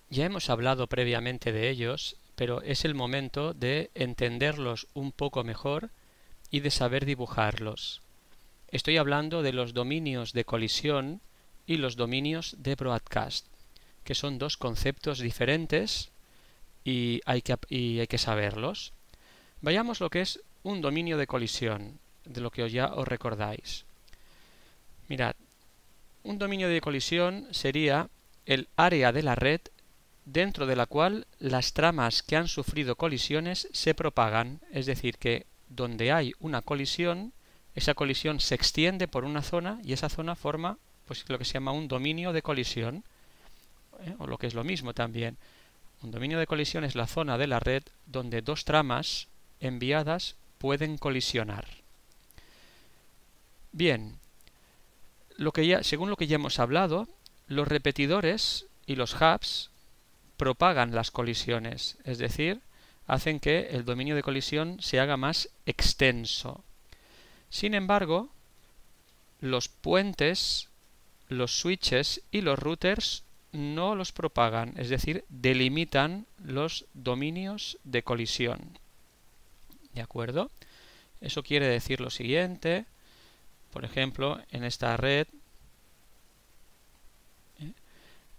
Ya hemos hablado previamente de ellos, pero es el momento de entenderlos un poco mejor y de saber dibujarlos. Estoy hablando de los dominios de colisión y los dominios de broadcast, que son dos conceptos diferentes y hay que saberlos. Vayamos lo que es un dominio de colisión, de lo que ya os recordáis. Mirad, un dominio de colisión sería el área de la red dentro de la cual las tramas que han sufrido colisiones se propagan, es decir, que donde hay una colisión, esa colisión se extiende por una zona y esa zona forma pues lo que se llama un dominio de colisión, o lo que es lo mismo también. Un dominio de colisión es la zona de la red donde dos tramas enviadas pueden colisionar. Bien, según lo que ya hemos hablado, los repetidores y los hubs propagan las colisiones, es decir, hacen que el dominio de colisión se haga más extenso. Sin embargo, los puentes, los switches y los routers no los propagan, es decir, delimitan los dominios de colisión. ¿De acuerdo? Eso quiere decir lo siguiente. Por ejemplo, en esta red,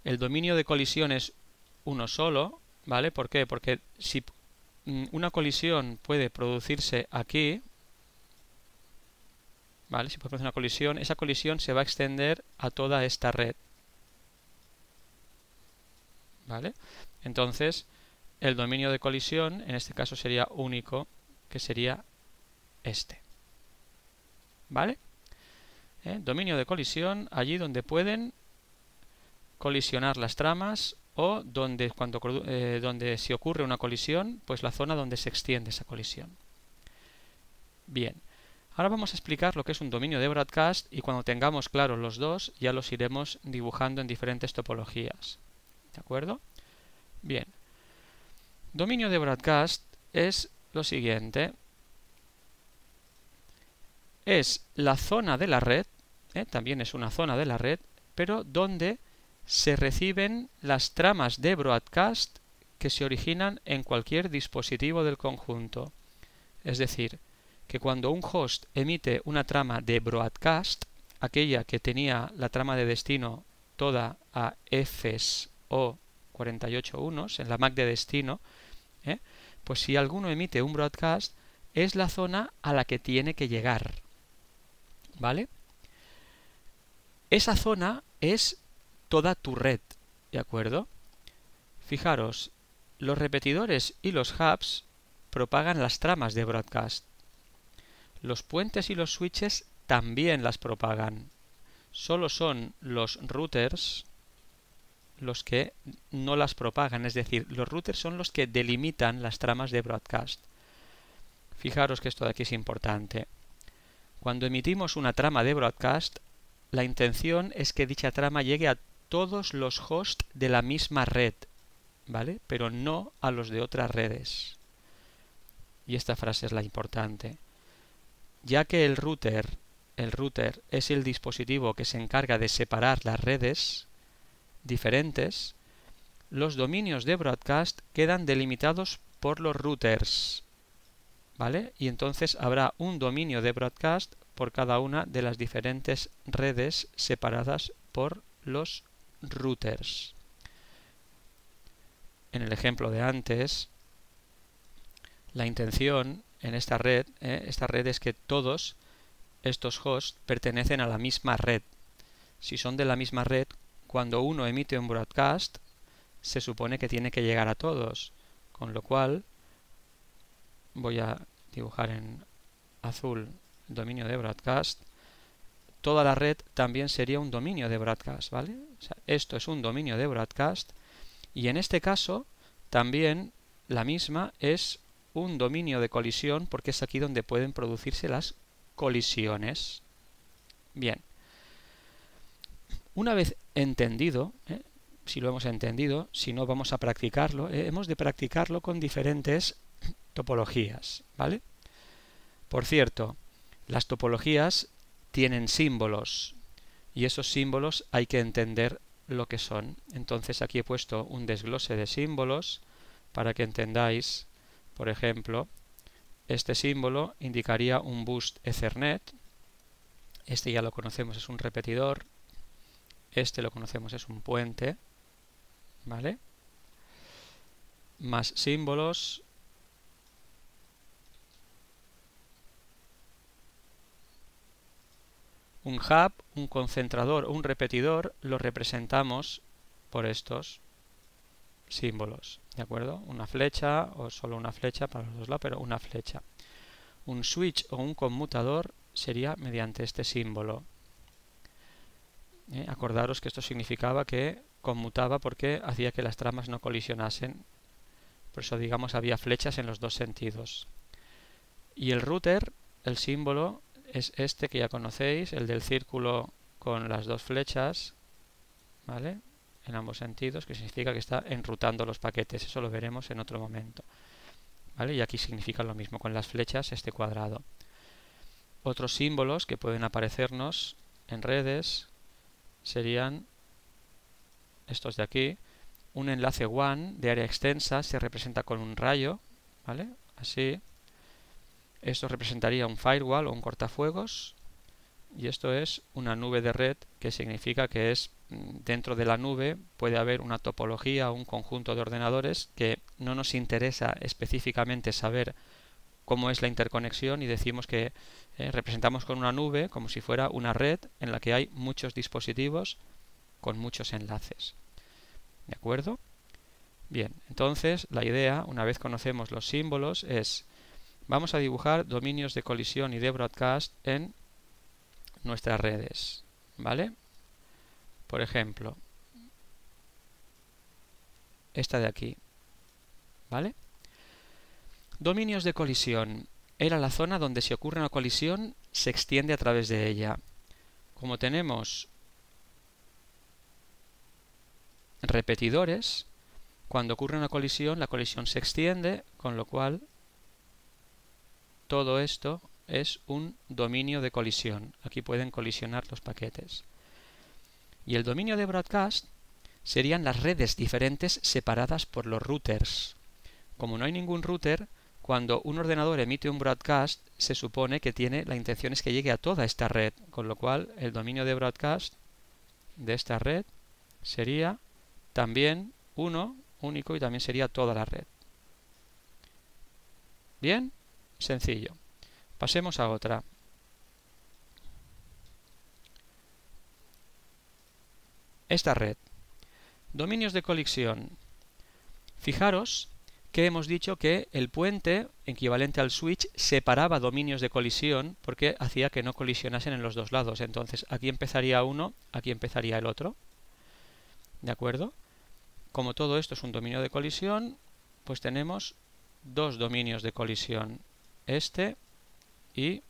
el dominio de colisión es uno solo, ¿vale? ¿Por qué? Porque si una colisión puede producirse aquí, ¿vale? Si puede producir una colisión, esa colisión se va a extender a toda esta red, ¿vale? Entonces, el dominio de colisión, en este caso sería único, que sería este, ¿vale? Dominio de colisión, allí donde pueden colisionar las tramas o donde si ocurre una colisión, pues la zona donde se extiende esa colisión. Bien, ahora vamos a explicar lo que es un dominio de broadcast y cuando tengamos claros los dos ya los iremos dibujando en diferentes topologías. ¿De acuerdo? Bien, dominio de broadcast es lo siguiente. Es la zona de la red, también es una zona de la red, pero donde se reciben las tramas de broadcast que se originan en cualquier dispositivo del conjunto. Es decir, que cuando un host emite una trama de broadcast, aquella que tenía la trama de destino toda a Fs o 48 unos en la MAC de destino, pues si alguno emite un broadcast, es la zona a la que tiene que llegar. ¿Vale? Esa zona es toda tu red, ¿de acuerdo? Fijaros, los repetidores y los hubs propagan las tramas de broadcast. Los puentes y los switches también las propagan. Solo son los routers los que no las propagan, es decir, los routers son los que delimitan las tramas de broadcast. Fijaros que esto de aquí es importante. Cuando emitimos una trama de broadcast, la intención es que dicha trama llegue a todos los hosts de la misma red, ¿vale? Pero no a los de otras redes. Y esta frase es la importante. Ya que el router es el dispositivo que se encarga de separar las redes diferentes, los dominios de broadcast quedan delimitados por los routers, ¿vale? Y entonces habrá un dominio de broadcast por cada una de las diferentes redes separadas por los routers. En el ejemplo de antes, la intención en esta red es que todos estos hosts pertenecen a la misma red. Si son de la misma red, cuando uno emite un broadcast, se supone que tiene que llegar a todos, con lo cual voy a dibujar en azul el dominio de broadcast. Toda la red también sería un dominio de broadcast, ¿vale? O sea, esto es un dominio de broadcast y en este caso también la misma es un dominio de colisión porque es aquí donde pueden producirse las colisiones. Bien. Una vez entendido, si lo hemos entendido, si no vamos a practicarlo, hemos de practicarlo con diferentes topologías, ¿vale? Por cierto, las topologías tienen símbolos y esos símbolos hay que entender lo que son. Entonces aquí he puesto un desglose de símbolos para que entendáis. Por ejemplo, este símbolo indicaría un bus Ethernet. Este ya lo conocemos, es un repetidor. Este lo conocemos, es un puente. ¿Vale? Más símbolos. Un hub, un concentrador o un repetidor lo representamos por estos símbolos, ¿de acuerdo? Una flecha o solo una flecha para los dos lados, pero una flecha. Un switch o un conmutador sería mediante este símbolo. Acordaros que esto significaba que conmutaba porque hacía que las tramas no colisionasen. Por eso, digamos, había flechas en los dos sentidos. Y el router, el símbolo, es este que ya conocéis, el del círculo con las dos flechas, ¿vale? En ambos sentidos, que significa que está enrutando los paquetes. Eso lo veremos en otro momento. ¿Vale? Y aquí significa lo mismo con las flechas, este cuadrado. Otros símbolos que pueden aparecernos en redes serían estos de aquí. Un enlace WAN de área extensa se representa con un rayo, ¿vale? Así. Esto representaría un firewall o un cortafuegos. Y esto es una nube de red, que significa que es dentro de la nube puede haber una topología o un conjunto de ordenadores que no nos interesa específicamente saber cómo es la interconexión y decimos que representamos con una nube como si fuera una red en la que hay muchos dispositivos con muchos enlaces. ¿De acuerdo? Bien, entonces la idea, una vez conocemos los símbolos, es vamos a dibujar dominios de colisión y de broadcast en nuestras redes, ¿vale? Por ejemplo, esta de aquí, ¿vale? Dominios de colisión. Era la zona donde si ocurre una colisión se extiende a través de ella. Como tenemos repetidores, cuando ocurre una colisión, la colisión se extiende, con lo cual todo esto es un dominio de colisión. Aquí pueden colisionar los paquetes. Y el dominio de broadcast serían las redes diferentes separadas por los routers. Como no hay ningún router, cuando un ordenador emite un broadcast, se supone que tiene la intención es que llegue a toda esta red, con lo cual el dominio de broadcast de esta red sería también uno, único, y también sería toda la red. Bien, sencillo. Pasemos a otra. Esta red. Dominios de colisión. Fijaros que hemos dicho que el puente, equivalente al switch, separaba dominios de colisión porque hacía que no colisionasen en los dos lados. Entonces, aquí empezaría uno, aquí empezaría el otro. ¿De acuerdo? Como todo esto es un dominio de colisión, pues tenemos dos dominios de colisión. Este y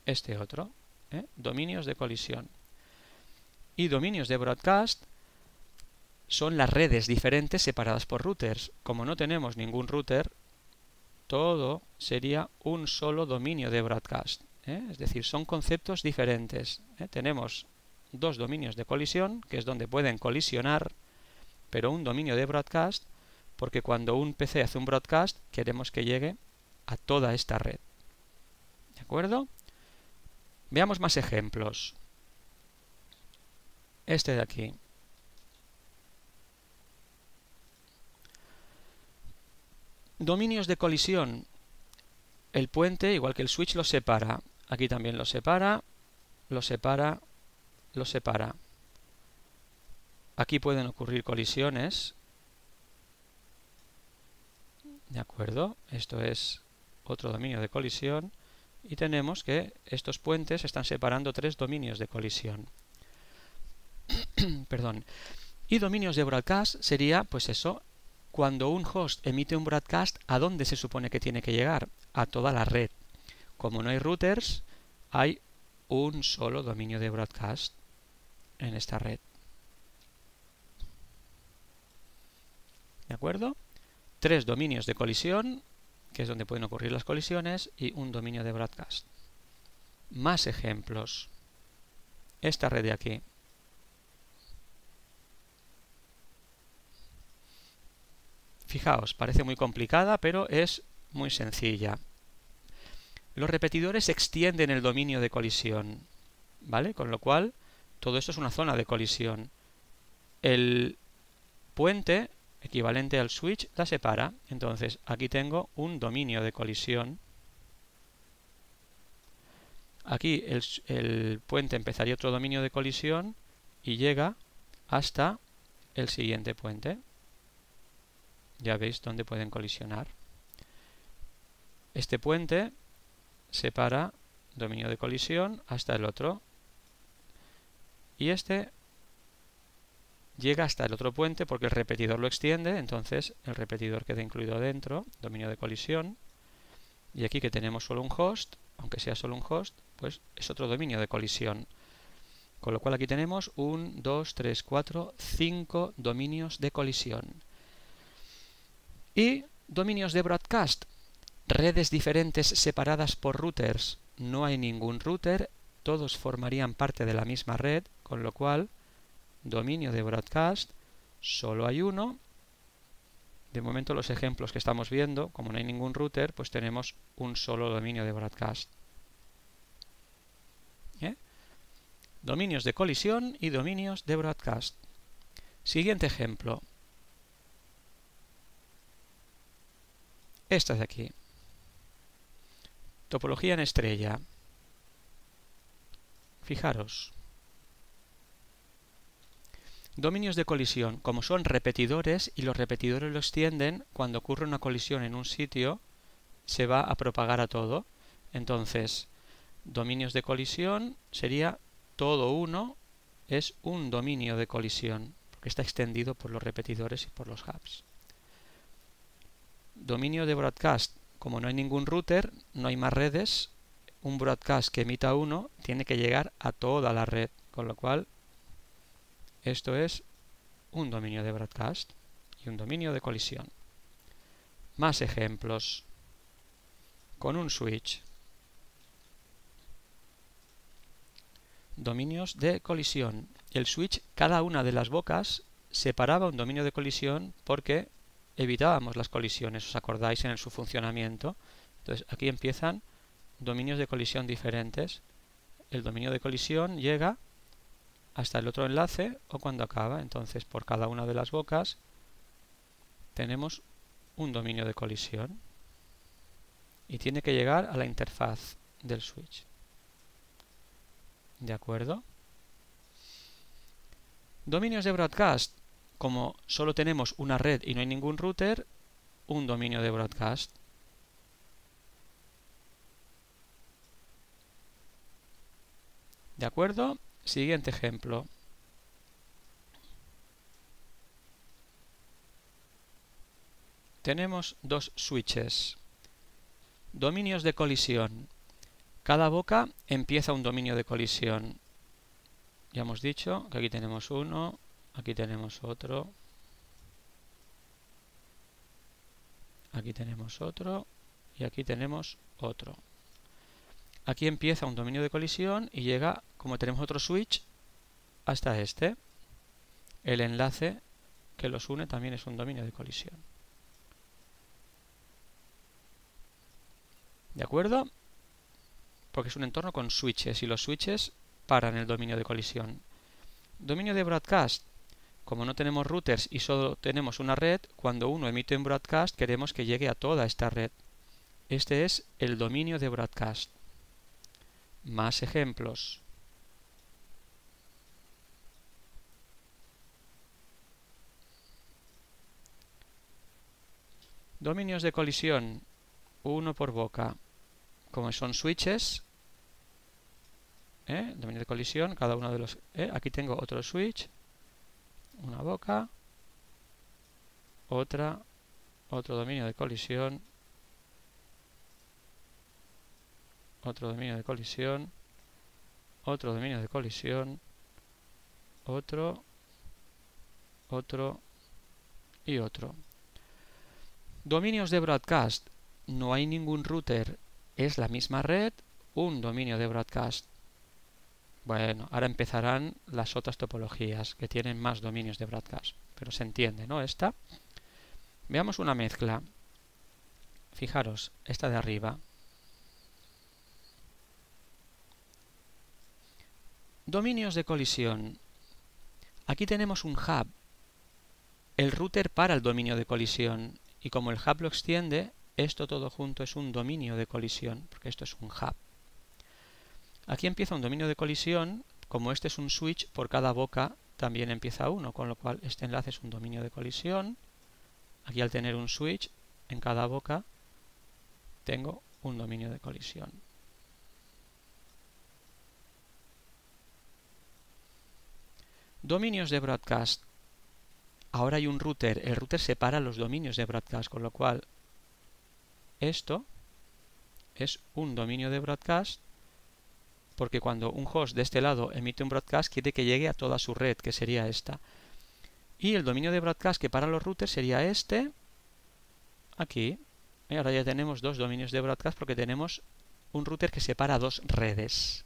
este otro. Dominios de colisión. Y dominios de broadcast son las redes diferentes separadas por routers. Como no tenemos ningún router, todo sería un solo dominio de broadcast. Es decir, son conceptos diferentes. Tenemos dos dominios de colisión, que es donde pueden colisionar, pero un dominio de broadcast, porque cuando un PC hace un broadcast, queremos que llegue a toda esta red. ¿De acuerdo? Veamos más ejemplos. Este de aquí. Dominios de colisión. El puente, igual que el switch, los separa. Aquí también los separa, los separa, los separa. Aquí pueden ocurrir colisiones. ¿De acuerdo? Esto es otro dominio de colisión. Y tenemos que estos puentes están separando tres dominios de colisión. Perdón. Y dominios de broadcast sería, pues eso, cuando un host emite un broadcast, ¿a dónde se supone que tiene que llegar? A toda la red. Como no hay routers, hay un solo dominio de broadcast en esta red. ¿De acuerdo? Tres dominios de colisión, que es donde pueden ocurrir las colisiones, y un dominio de broadcast. Más ejemplos. Esta red de aquí. Fijaos, parece muy complicada, pero es muy sencilla. Los repetidores extienden el dominio de colisión, ¿vale? Con lo cual, todo esto es una zona de colisión. El puente, equivalente al switch, la separa. Entonces, aquí tengo un dominio de colisión. Aquí el puente empezaría otro dominio de colisión y llega hasta el siguiente puente. Ya veis dónde pueden colisionar. Este puente separa dominio de colisión hasta el otro. Y este llega hasta el otro puente porque el repetidor lo extiende, entonces el repetidor queda incluido dentro, dominio de colisión. Y aquí que tenemos solo un host, aunque sea solo un host, pues es otro dominio de colisión. Con lo cual aquí tenemos 1, 2, 3, 4, 5 dominios de colisión. Y dominios de broadcast. Redes diferentes separadas por routers. No hay ningún router, todos formarían parte de la misma red, con lo cual, dominio de broadcast, solo hay uno. De momento los ejemplos que estamos viendo, como no hay ningún router, pues tenemos un solo dominio de broadcast. Dominios de colisión y dominios de broadcast. Siguiente ejemplo. Esta de aquí. Topología en estrella. Fijaros. Dominios de colisión, como son repetidores y los repetidores lo extienden, cuando ocurre una colisión en un sitio, se va a propagar a todo. Entonces, dominios de colisión sería todo uno es un dominio de colisión, porque está extendido por los repetidores y por los hubs. Dominio de broadcast, como no hay ningún router, no hay más redes, un broadcast que emita uno tiene que llegar a toda la red, con lo cual esto es un dominio de broadcast y un dominio de colisión. Más ejemplos. Con un switch. Dominios de colisión. El switch, cada una de las bocas, separaba un dominio de colisión porque evitábamos las colisiones, ¿os acordáis en su funcionamiento? Entonces aquí empiezan dominios de colisión diferentes. El dominio de colisión llega hasta el otro enlace o cuando acaba. Entonces por cada una de las bocas tenemos un dominio de colisión y tiene que llegar a la interfaz del switch. ¿De acuerdo? Dominios de broadcast. Como solo tenemos una red y no hay ningún router, un dominio de broadcast. ¿De acuerdo? Siguiente ejemplo. Tenemos dos switches. Dominios de colisión. Cada boca empieza un dominio de colisión. Ya hemos dicho que aquí tenemos uno, aquí tenemos otro, aquí tenemos otro y aquí tenemos otro. Aquí empieza un dominio de colisión y llega, como tenemos otro switch, hasta este. El enlace que los une también es un dominio de colisión. ¿De acuerdo? Porque es un entorno con switches y los switches paran el dominio de colisión. Dominio de broadcast. Como no tenemos routers y solo tenemos una red, cuando uno emite un broadcast queremos que llegue a toda esta red. Este es el dominio de broadcast. Más ejemplos. Dominios de colisión. Uno por boca. Como son switches, dominio de colisión, cada uno de los... aquí tengo otro switch, una boca, otra, otro dominio de colisión, otro dominio de colisión, otro dominio de colisión, otro, otro y otro. Dominios de broadcast. No hay ningún router, es la misma red, un dominio de broadcast. Bueno, ahora empezarán las otras topologías que tienen más dominios de broadcast, pero se entiende, ¿no? Esta. Veamos una mezcla. Fijaros, esta de arriba. Dominios de colisión. Aquí tenemos un hub. El router para el dominio de colisión. Y como el hub lo extiende, esto todo junto es un dominio de colisión, porque esto es un hub. Aquí empieza un dominio de colisión. Como este es un switch, por cada boca también empieza uno, con lo cual este enlace es un dominio de colisión. Aquí al tener un switch en cada boca, tengo un dominio de colisión. Dominios de broadcast. Ahora hay un router. El router separa los dominios de broadcast, con lo cual esto es un dominio de broadcast, porque cuando un host de este lado emite un broadcast, quiere que llegue a toda su red, que sería esta. Y el dominio de broadcast que para los routers sería este, aquí. Y ahora ya tenemos dos dominios de broadcast porque tenemos un router que separa dos redes.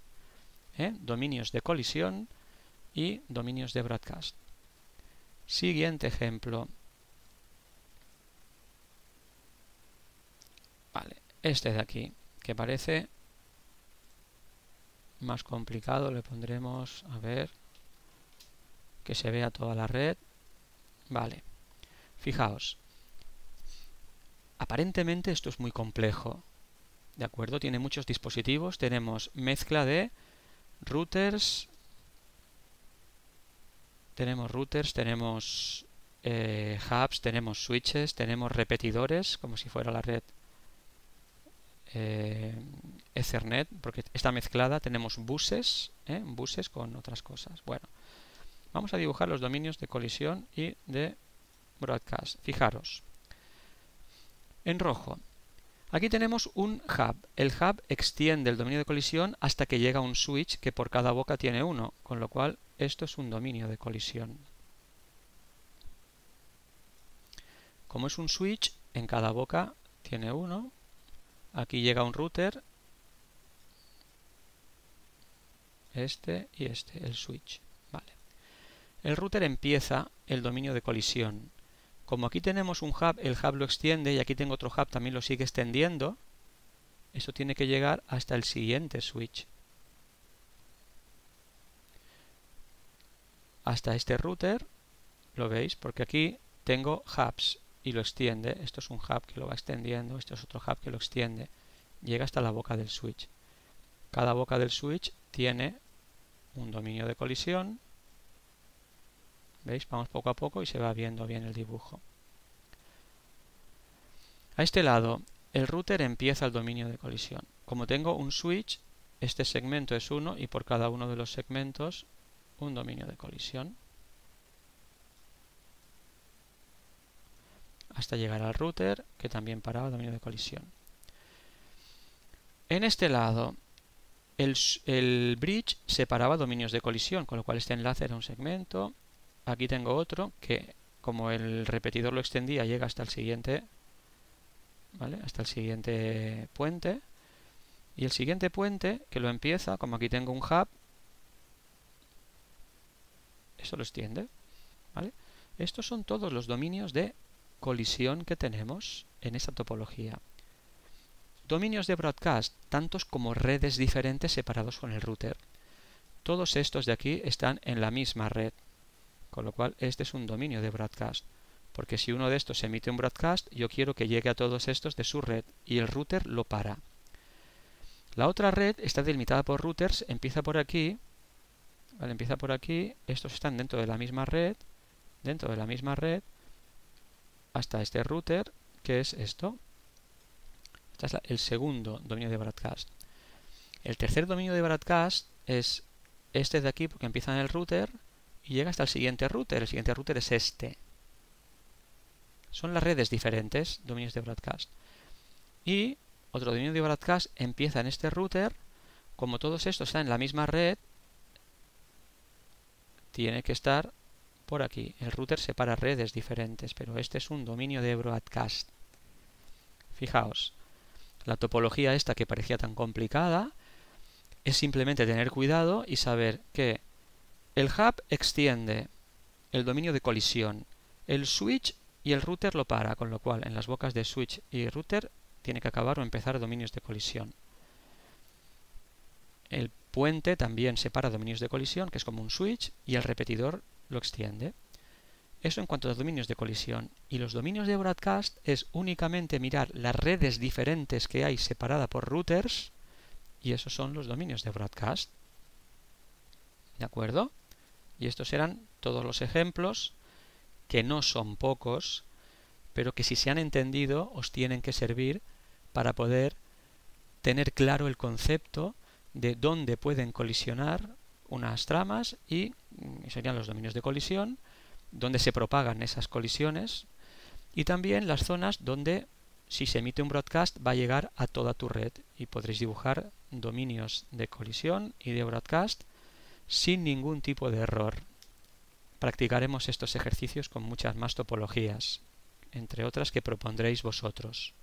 Dominios de colisión y dominios de broadcast. Siguiente ejemplo. Vale, este de aquí, que parece más complicado, le pondremos, a ver, que se vea toda la red. Vale, fijaos. Aparentemente esto es muy complejo, ¿de acuerdo? Tiene muchos dispositivos, tenemos mezcla de routers, tenemos hubs, tenemos switches, tenemos repetidores, como si fuera la red Ethernet, porque está mezclada, tenemos buses, buses con otras cosas. Bueno, vamos a dibujar los dominios de colisión y de broadcast. Fijaros. En rojo. Aquí tenemos un hub. El hub extiende el dominio de colisión hasta que llega a un switch que por cada boca tiene uno, con lo cual esto es un dominio de colisión. Como es un switch, en cada boca tiene uno. Aquí llega un router, este y este, el switch. Vale. El router empieza el dominio de colisión. Como aquí tenemos un hub, el hub lo extiende y aquí tengo otro hub, también lo sigue extendiendo. Eso tiene que llegar hasta el siguiente switch. Hasta este router, lo veis, porque aquí tengo hubs y lo extiende. Esto es un hub que lo va extendiendo, esto es otro hub que lo extiende. Llega hasta la boca del switch. Cada boca del switch tiene un dominio de colisión. ¿Veis? Vamos poco a poco y se va viendo bien el dibujo. A este lado, el router empieza el dominio de colisión. Como tengo un switch, este segmento es 1 y por cada uno de los segmentos un dominio de colisión. Hasta llegar al router, que también paraba dominio de colisión. En este lado, el bridge separaba dominios de colisión, con lo cual este enlace era un segmento. Aquí tengo otro que, como el repetidor lo extendía, llega hasta el siguiente, ¿vale? Hasta el siguiente puente. Y el siguiente puente, que lo empieza, como aquí tengo un hub, esto lo extiende, ¿vale? Estos son todos los dominios de colisión que tenemos en esta topología. Dominios de broadcast, tantos como redes diferentes separados con el router. Todos estos de aquí están en la misma red. Con lo cual este es un dominio de broadcast, porque si uno de estos emite un broadcast, yo quiero que llegue a todos estos de su red y el router lo para. La otra red está delimitada por routers, empieza por aquí, ¿vale? Empieza por aquí, estos están dentro de la misma red, hasta este router, que es esto. Este es el segundo dominio de broadcast. El tercer dominio de broadcast es este de aquí, porque empieza en el router y llega hasta el siguiente router. El siguiente router es este. Son las redes diferentes, dominios de broadcast. Y otro dominio de broadcast empieza en este router. Como todos estos están en la misma red, tiene que estar por aquí. El router separa redes diferentes, pero este es un dominio de broadcast. Fijaos, la topología esta que parecía tan complicada es simplemente tener cuidado y saber que el hub extiende el dominio de colisión, el switch y el router lo para, con lo cual en las bocas de switch y router tiene que acabar o empezar dominios de colisión. El puente también separa dominios de colisión, que es como un switch, y el repetidor lo extiende. Eso en cuanto a dominios de colisión. Y los dominios de broadcast es únicamente mirar las redes diferentes que hay separadas por routers, y esos son los dominios de broadcast. ¿De acuerdo? Y estos eran todos los ejemplos, que no son pocos, pero que si se han entendido os tienen que servir para poder tener claro el concepto de dónde pueden colisionar unas tramas y serían los dominios de colisión, donde se propagan esas colisiones y también las zonas donde si se emite un broadcast va a llegar a toda tu red y podréis dibujar dominios de colisión y de broadcast sin ningún tipo de error. Practicaremos estos ejercicios con muchas más topologías, entre otras que propondréis vosotros.